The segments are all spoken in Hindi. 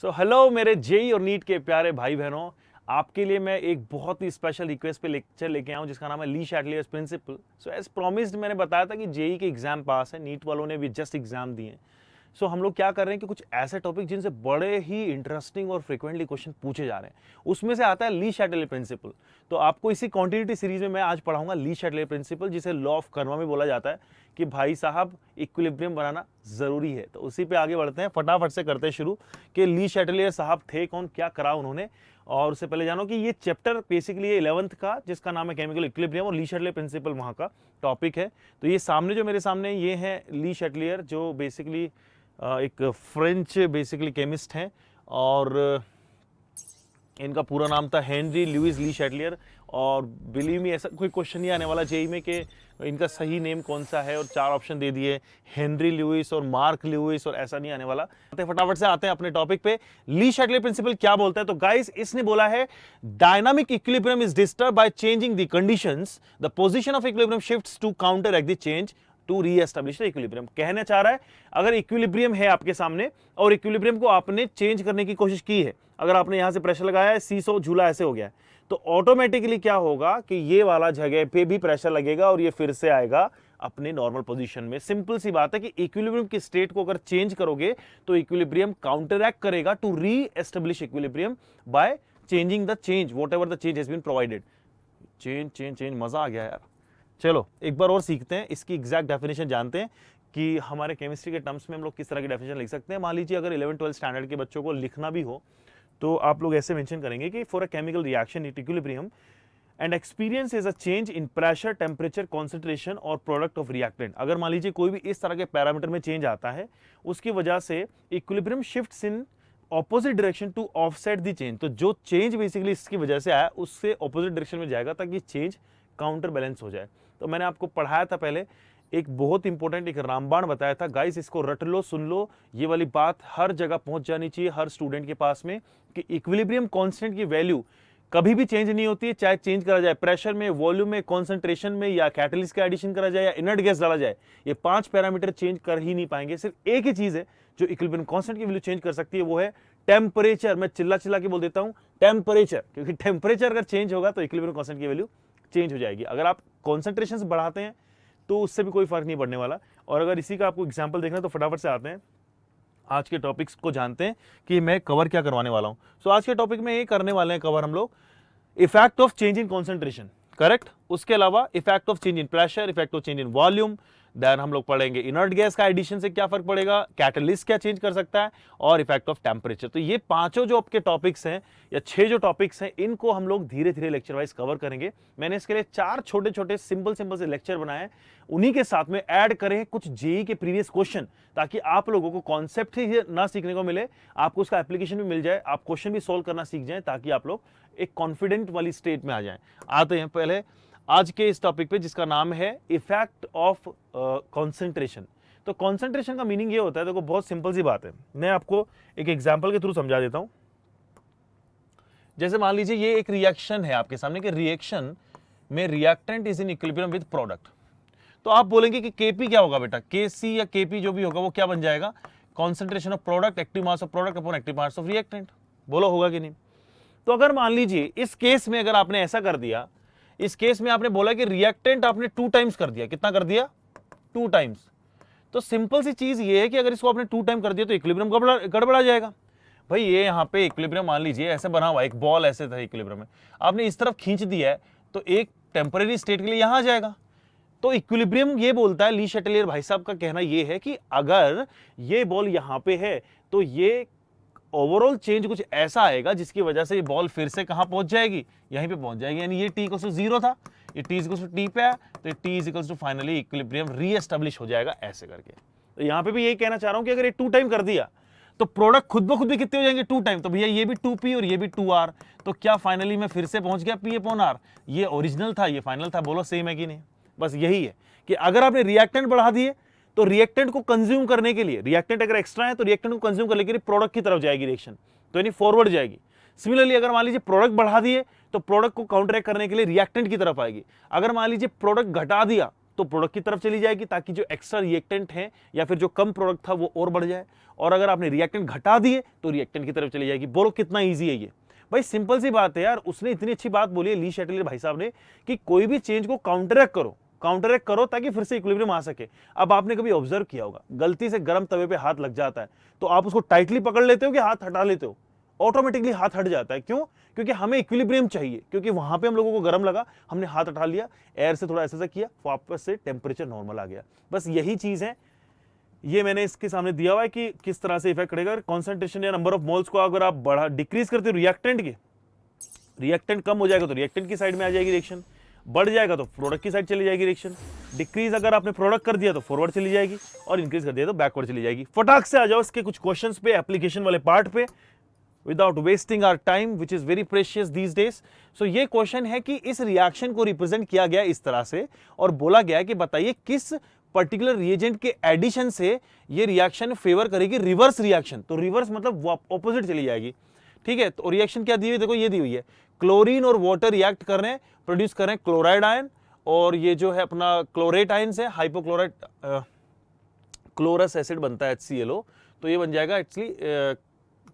सो हेलो मेरे जेई और नीट के प्यारे भाई बहनों, आपके लिए मैं एक बहुत ही स्पेशल रिक्वेस्ट पे लेक्चर लेके आया हूं जिसका नाम है ली शैटलियर्स प्रिंसिपल। सो एज प्रॉमिस्ड मैंने बताया था कि जेई के एग्जाम पास है, नीट वालों ने भी जस्ट एग्जाम दिए। सो हम लोग क्या कर रहे हैं कि कुछ ऐसे टॉपिक जिनसे बड़े ही इंटरेस्टिंग और फ्रिक्वेंटली क्वेश्चन पूछे जा रहे हैं, उसमें से आता है ली शैटलियर प्रिंसिपल। तो आपको इसी कॉन्टिन्यूटी सीरीज में मैं आज पढ़ाऊंगा ली शैटलियर प्रिंसिपल, जिसे लॉ ऑफ कर्मा में बोला जाता है कि भाई साहब इक्विलिब्रियम बनाना जरूरी है। तो उसी पे आगे बढ़ते हैं, फटाफट से करते हैं शुरू कि ली शैटलियर साहब थे कौन, क्या करा उन्होंने। और उससे पहले जानो कि ये चैप्टर बेसिकली 11th का जिसका नाम है केमिकल इक्विलिब्रियम, और ली शैटलियर प्रिंसिपल वहां का टॉपिक है। तो ये सामने जो मेरे सामने ये है ली शैटलियर, जो बेसिकली एक फ्रेंच बेसिकली केमिस्ट हैं, और इनका पूरा नाम था हेनरी लुइस ली शैटलियर। और बिलीव मी, ऐसा कोई क्वेश्चन नहीं आने वाला जेई में कि इनका सही नेम कौन सा है, और 4 ऑप्शन दे दिए, हेनरी लुइस और मार्क लुइस, और ऐसा नहीं आने वाला। फटाफट से आते हैं अपने टॉपिक पे। ली शैटलियर प्रिंसिपल क्या बोलता है? तो गाइस, इसने बोला है dynamic equilibrium is disturb by changing the conditions, the position of equilibrium shifts to counter act the change to reestablish the equilibrium. कहना चाह रहा है अगर इक्विलिब्रियम है आपके सामने और इक्विलिब्रियम को आपने चेंज करने की कोशिश की है, अगर आपने यहां से प्रेशर लगाया है, सीसो झूला ऐसे हो गया है, तो ऑटोमेटिकली क्या होगा कि ये वाला जगह पे भी प्रेशर लगेगा और ये फिर से आएगा अपने नॉर्मल पोजीशन में। सिंपल सी बात है कि इक्विलिब्रियम की स्टेट को अगर चेंज करोगे तो इक्विलिब्रियम काउंटरएक्ट करेगा to re establish equilibrium by changing the change, whatever the change has been provided. Change change change, मजा आ गया यार। चलो एक बार और सीखते हैं, इसकी एग्जैक्ट डेफिनेशन जानते हैं कि हमारे केमिस्ट्री के टर्म्स में हम लोग किस तरह की डेफिनेशन लिख सकते हैं। मान लीजिए अगर 11-12 स्टैंडर्ड के बच्चों को लिखना भी हो तो आप लोग ऐसे मेंशन करेंगे कि for a chemical reaction at equilibrium and experience is a change in pressure, temperature, concentration और प्रोडक्ट ऑफ रिएक्टेंट। अगर मान लीजिए कोई भी इस तरह के पैरामीटर में चेंज आता है, उसकी वजह से equilibrium shifts in opposite direction to offset the change. तो जो चेंज बेसिकली इसकी वजह से आया उससे ऑपोजिट डायरेक्शन में जाएगा ताकि चेंज काउंटर बैलेंस हो जाए। तो मैंने आपको पढ़ाया था पहले, एक बहुत इंपॉर्टेंट एक रामबाण बताया था। गाइस इसको रट लो, सुन लो, ये वाली बात हर जगह पहुंच जानी चाहिए हर स्टूडेंट के पास में कि इक्विलिब्रियम कांस्टेंट की वैल्यू कभी भी चेंज नहीं होती है, चाहे चेंज करा जाए प्रेशर में, वॉल्यूम में, कॉन्सेंट्रेशन में, या कैटलिस्ट का एडिशन करा जाए या इनर्ट गैस डाला जाए। ये 5 पैरामीटर चेंज कर ही नहीं पाएंगे। सिर्फ एक ही चीज है जो इक्विलिब्रियम कांस्टेंट की वैल्यू चेंज कर सकती है, वो है टेम्परेचर। मैं चिल्ला चिल्ला के बोल देता हूं टेम्परेचर, क्योंकि टेम्परेचर अगर चेंज होगा तो इक्विलिब्रियम कांस्टेंट की वैल्यू चेंज हो जाएगी। अगर आप कॉन्सेंट्रेशन बढ़ाते हैं तो उससे भी कोई फर्क नहीं पड़ने वाला। और अगर इसी का आपको एग्जांपल देखना है तो फटाफट से आते हैं, आज के टॉपिक्स को जानते हैं कि मैं कवर क्या करवाने वाला हूं। सो आज के टॉपिक में ये करने वाले हैं कवर हम लोग effect of change in concentration, correct. उसके अलावा effect of change in pressure, effect of change in volume, then हम लोग पढ़ेंगे इनर्ट गैस का एडिशन से क्या फर्क पड़ेगा, कैटलिस्ट क्या चेंज कर सकता है, और इफेक्ट ऑफ टेम्परेचर। तो ये 5 जो आपके टॉपिक्स हैं या 6 जो टॉपिक्स हैं, इनको हम लोग धीरे धीरे लेक्चर वाइज कवर करेंगे। मैंने इसके लिए 4 छोटे छोटे सिंपल से लेक्चर बनाए, उन्हीं के साथ में ऐड करें कुछ जेई के प्रीवियस क्वेश्चन, ताकि आप लोगों को कॉन्सेप्ट ही ना सीखने को मिले, आपको उसका एप्लीकेशन भी मिल जाए, आप क्वेश्चन भी सोल्व करना सीख जाए, ताकि आप लोग एक कॉन्फिडेंट वाली स्टेट में आ जाएं। आते हैं पहले आज के इस टॉपिक पे जिसका नाम है इफेक्ट ऑफ कंसंट्रेशन। तो कंसंट्रेशन का मीनिंग ये होता है, देखो बहुत सिंपल सी बात है, मैं आपको एक एग्जांपल के थ्रू समझा देता हूं। जैसे मान लीजिए ये एक रिएक्शन है आपके सामने कि रिएक्शन में reactant is in equilibrium with product. तो आप बोलेंगे कि केपी क्या होगा बेटा, केसी या केपी जो भी होगा वो क्या बन जाएगा, concentration of product, active mass of product upon active mass of reactant. बोलो होगा कि नहीं। तो अगर मान लीजिए इस केस में अगर आपने ऐसा कर दिया, इस केस में आपने बोला कि रिएक्टेंट आपने 2 टाइम्स कर दिया, कितना कर दिया, 2 टाइम्स। तो सिंपल सी चीज ये है कि अगर इसको आपने 2 टाइम कर दिया तो इक्विलिब्रियम गड़बड़ा जाएगा। भाई ये यहां पे इक्विलिब्रियम मान लीजिए ऐसे बना हुआ, एक बॉल ऐसे था इक्विलिब्रियम में, आपने इस तरफ खींच दिया है तो एक टेम्परेरी स्टेट के लिए यहां आ जाएगा। तो इक्विलिब्रियम ये बोलता है, ली शैटलियर भाई साहब का कहना ये है कि अगर ये बॉल यहां पे है तो ये ओवरऑल चेंज कुछ ऐसा आएगा जिसकी वजह से ये बॉल फिर से कहां पहुंच जाएगी, यहीं पे पहुंच जाएगी। यानी ये t इक्वल्स टू 0 था, ये t इक्वल्स टू t पे है, तो ये t equals to finally equilibrium reestablish हो जाएगा ऐसे करके। तो यहां पे भी यही कहना चाह रहा हूं कि अगर ये 2 टाइम कर दिया तो प्रोडक्ट खुद ब खुद भी कितने हो जाएंगे, 2 टाइम। तो भैया ये भी 2p और ये भी 2r, तो क्या फाइनली मैं फिर से पहुंच गया p अपॉन r। ये ओरिजिनल था, ये फाइनल था। बोलो सेम है कि नहीं। बस यही है कि अगर आपने रिएक्टेंट बढ़ा दिए तो रिएक्टेंट को कंज्यूम करने के लिए, रिएक्टेंट अगर एक्स्ट्रा है तो रिएक्टेंट को कंज्यूम करने के लिए प्रोडक्ट की तरफ जाएगी रिएक्शन, तो यानी फॉरवर्ड जाएगी। सिमिलरली अगर मान लीजिए प्रोडक्ट बढ़ा दिए तो प्रोडक्ट को काउंटरैक्ट करने के लिए रिएक्टेंट की तरफ आएगी। अगर मान लीजिए प्रोडक्ट घटा दिया तो प्रोडक्ट की तरफ चली जाएगी ताकि जो एक्स्ट्रा रिएक्टेंट है या फिर जो कम प्रोडक्ट था वो और बढ़ जाए, और अगर आपने रिएक्टेंट घटा दिए तो रिएक्टेंट की तरफ चली जाएगी। बोलो कितना ईजी है ये भाई, सिंपल सी बात है यार। उसने इतनी अच्छी बात बोली है ली शैटलियर भाई साहब ने कि कोई भी चेंज को काउंटरैक्ट करो ताकि फिर से इक्विलिब्रियम आ सके। अब आपने कभी ऑब्जर्व किया होगा, गलती से गर्म तवे पे हाथ लग जाता है तो आप उसको टाइटली पकड़ लेते हो कि हाथ हटा लेते हो? ऑटोमेटिकली हाथ हट जाता है। क्यों? क्योंकि हमें इक्विलिब्रियम चाहिए, क्योंकि वहां पे हम लोगों को गर्म लगा, हमने हाथ हटा लिया, एयर से थोड़ा ऐसा किया, वापस से टेम्परेचर नॉर्मल आ गया। बस यही चीज है, ये मैंने इसके सामने दिया हुआ है कि किस तरह से इफेक्ट करेगा। कॉन्सेंट्रेशन या नंबर ऑफ मोल्स को अगर आप बढ़ा डिक्रीज करते हो रिएक्टेंट के, रिएक्टेंट कम हो जाएगा तो रिएक्टेंट की साइड में आ जाएगी रिएक्शन, बढ़ जाएगा तो प्रोडक्ट की साइड चली जाएगी रिएक्शन, डिक्रीज अगर आपने प्रोडक्ट कर दिया तो फॉरवर्ड चली जाएगी, और इंक्रीज कर दिया तो बैकवर्ड चली जाएगी। फटाक से आ जाओ इसके कुछ क्वेश्चंस पे, एप्लीकेशन वाले पार्ट पे, without wasting our time which is very precious these days. So ये क्वेश्चन है कि इस रिएक्शन को रिप्रेजेंट किया गया इस तरह से, और बोला गया कि बताइए किस पर्टिकुलर रिएजेंट के एडिशन से ये रिएक्शन फेवर करेगी रिवर्स रिएक्शन। तो रिवर्स मतलब ऑपोजिट चली जाएगी, ठीक है। तो रिएक्शन क्या दी हुई, देखो ये दी हुई है, क्लोरीन और वाटर रिएक्ट कर रहे हैं, प्रोड्यूस कर रहे हैं क्लोराइड आयन, और ये जो है अपना क्लोरेट आयन से हाइपोक्लोराइड क्लोरस एसिड बनता है HClO, तो ये बन जाएगा एक्चुअली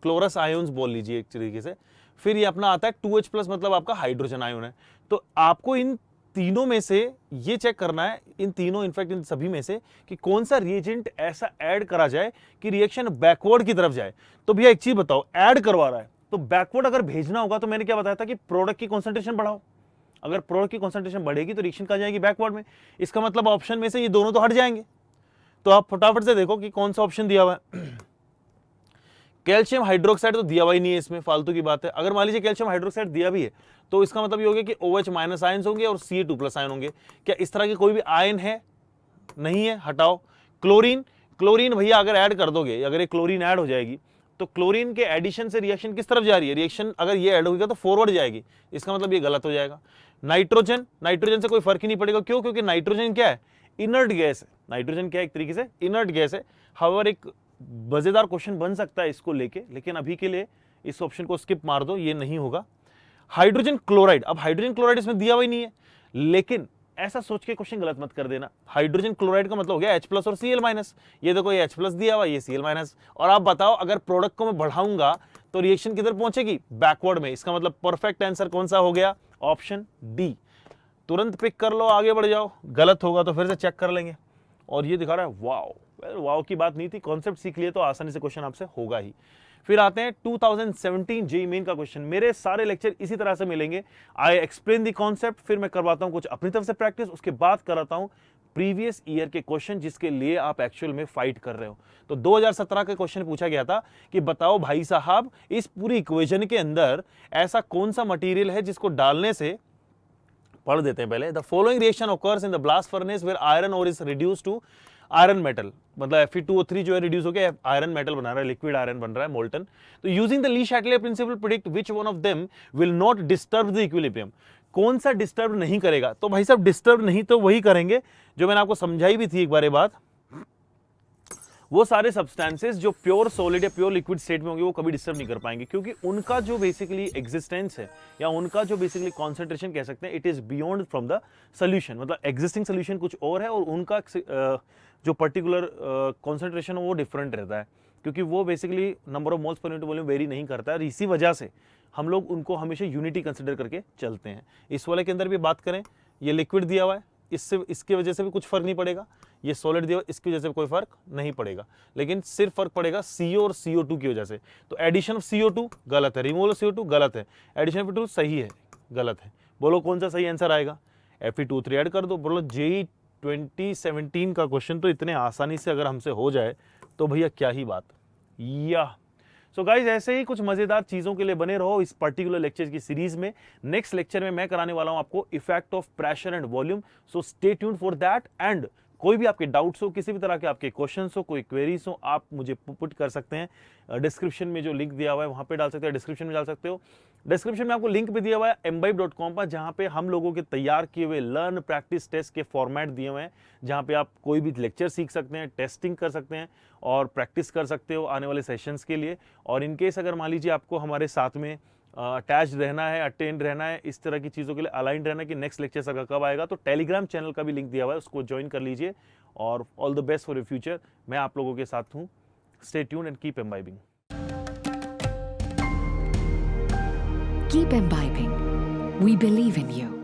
क्लोरस आयन्स बोल लीजिए एक तरीके से। फिर ये अपना आता है 2H+ मतलब आपका हाइड्रोजन आयन है। तो आपको इन तीनों में से ये चेक करना है, इन तीनों इनफैक्ट इन सभी में से, कि कौन सा रिएजेंट ऐसा ऐड करा जाए कि रिएक्शन बैकवर्ड की तरफ जाए। तो भैया एक चीज बताओ, ऐड करवा रहा है तो बैकवर्ड अगर भेजना होगा तो मैंने क्या बताया था कि प्रोडक्ट की कॉन्सेंट्रेशन बढ़ाओ। अगर प्रोडक्ट की कॉन्सेंट्रेशन बढ़ेगी तो रिएक्शन कहाँ जाएगी, बैकवर्ड में। इसका मतलब ऑप्शन में से ये दोनों तो हट जाएंगे। तो आप फटाफट से देखो कि कौन सा ऑप्शन दिया हुआ है। कैल्शियम हाइड्रोक्साइड तो दिया हुआ ही नहीं है इसमें, फालतू की बात है। अगर मान लीजिए कैल्शियम हाइड्रोक्साइड दिया भी है तो इसका मतलब ये हो गया कि OH- आयन्स होंगे और Ca2+ आयन होंगे। क्या इस तरह के कोई भी आयन है? नहीं है, हटाओ। क्लोरीन, क्लोरीन भैया अगर ऐड कर दोगे, अगर ये क्लोरीन ऐड हो जाएगी तो क्लोरीन के एडिशन से रिएक्शन किस तरफ जा रही है, रिएक्शन अगर ये ऐड होगा तो फॉरवर्ड जाएगी, इसका मतलब ये गलत हो जाएगा। नाइट्रोजन, नाइट्रोजन से कोई फर्क ही नहीं पड़ेगा। क्यों? क्योंकि नाइट्रोजन क्या है, इनर्ट गैस है। नाइट्रोजन क्या है, एक तरीके से इनर्ट गैस है। हाउएवर एक मजेदार क्वेश्चन बन सकता है इसको लेके, लेकिन अभी के लिए इस ऑप्शन को स्किप मार दो, ये नहीं होगा। हाइड्रोजन क्लोराइड, अब हाइड्रोजन क्लोराइड इसमें दिया हुआ ही नहीं है, लेकिन ऐसा सोच के क्वेश्चन गलत मत कर देना। हाइड्रोजन क्लोराइड का मतलब हो गया H+ और Cl-। ये देखो ये H+ दिया हुआ, ये Cl-। और आप बताओ अगर प्रोडक्ट को मैं बढ़ाऊंगा तो रिएक्शन किधर पहुंचेगी, बैकवर्ड में। इसका मतलब परफेक्ट आंसर कौन सा हो गया, ऑप्शन डी। तुरंत पिक कर लो, आगे बढ़ जाओ। गलत होगा तो फिर से चेक कर लेंगे। और ये दिखा रहा है वाओ, वाओ की बात नहीं थी, कॉन्सेप्ट सीख लिए तो आसानी से क्वेश्चन आपसे होगा ही। फिर आते हैं 2017 जेईई मेन का क्वेश्चन। मेरे सारे लेक्चर इसी तरह से मिलेंगे। आई एक्सप्लेन द कॉन्सेप्ट, फिर मैं करवाता हूं कुछ अपनी तरफ से प्रैक्टिस, उसके बाद कराता हूं प्रीवियस ईयर के क्वेश्चन जिसके लिए आप एक्चुअल में फाइट कर रहे हो। तो 2017 का क्वेश्चन पूछा गया था कि बताओ भाई साहब इस पूरी इक्वेशन के अंदर ऐसा कौन सा मटेरियल है जिसको डालने से, पढ़ देते हैं पहले, the following reaction occurs in the blast furnace where iron ore is reduce to iron metal, मतलब Fe2O3 जो है रिड्यूस हो गया आयरन मेटल बना रहा है, लिक्विड आयरन बन रहा है, मोल्टन। तो using the Le Chatelier principle predict which one of them will not disturb the equilibrium. कौन सा डिस्टर्ब नहीं करेगा? तो भाई साहब डिस्टर्ब नहीं तो वही करेंगे जो मैंने आपको समझाई भी थी एक बार ये बात। वो सारे सब्सटेंसेस जो प्योर सॉलिड या प्योर लिक्विड स्टेट में होंगे वो कभी डिस्टर्ब नहीं कर पाएंगे, क्योंकि उनका जो बेसिकली एग्जिस्टेंस है या उनका जो बेसिकली कॉन्सेंट्रेशन कह सकते हैं, it is beyond from the solution. मतलब एग्जिस्टिंग सोल्यूशन कुछ और है और उनका जो पर्टिकुलर कॉन्सेंट्रेशन वो डिफरेंट रहता है, क्योंकि वो basically number of moles per unit volume very नहीं करता है। और इसी वजह से हम लोग उनको हमेशा यूनिटी कंसिडर करके चलते हैं। इस वाले के अंदर भी बात करें, ये लिक्विड दिया हुआ है, इससे इसकी वजह से भी कुछ फर्क नहीं पड़ेगा। ये सॉलिड दिया हुआ, इसकी वजह से कोई फर्क नहीं पड़ेगा, लेकिन सिर्फ फर्क पड़ेगा CO और CO2 की वजह से। तो एडिशन ऑफ CO2 गलत है, रिमूवल ऑफ CO2 गलत है, एडिशन ऑफ Fe2 सही है, गलत है। बोलो कौन सा सही आंसर आएगा? Fe2O3 ऐड कर दो। बोलो जेईई 2017 का क्वेश्चन तो इतने आसानी से अगर हमसे हो जाए तो भैया क्या ही बात। या सो गाइज ऐसे ही कुछ मजेदार चीजों के लिए बने रहो इस पर्टिकुलर लेक्चर की सीरीज में। नेक्स्ट लेक्चर में मैं कराने वाला हूं आपको effect of pressure and volume. So stay tuned for that. And कोई भी आपके डाउट्स हो, किसी भी तरह के आपके क्वेश्चंस हो, कोई क्वेरीज हो, आप मुझे पुट कर सकते हैं। डिस्क्रिप्शन में जो लिंक दिया हुआ है वहां पे डाल सकते हैं, डिस्क्रिप्शन में डाल सकते हो। डिस्क्रिप्शन में आपको लिंक भी दिया हुआ है mbibe.com पर, जहां पे हम लोगों के तैयार किए हुए लर्न प्रैक्टिस टेस्ट के फॉर्मेट दिए हुए हैं, जहां पे आप कोई भी लेक्चर सीख सकते हैं, टेस्टिंग कर सकते हैं और प्रैक्टिस कर सकते हो आने वाले सेशंस के लिए। और इनकेस अगर मान लीजिए आपको हमारे साथ में अटैच रहना है, अटेंड रहना है, इस तरह की चीज़ों के लिए अलाइन रहना है कि नेक्स्ट लेक्चर कब आएगा, तो टेलीग्राम चैनल का भी लिंक दिया हुआ है, उसको ज्वाइन कर लीजिए। और all the best for your future. मैं आप लोगों के साथ हूँ। Stay tuned and keep imbibing. Keep imbibing. We believe in you.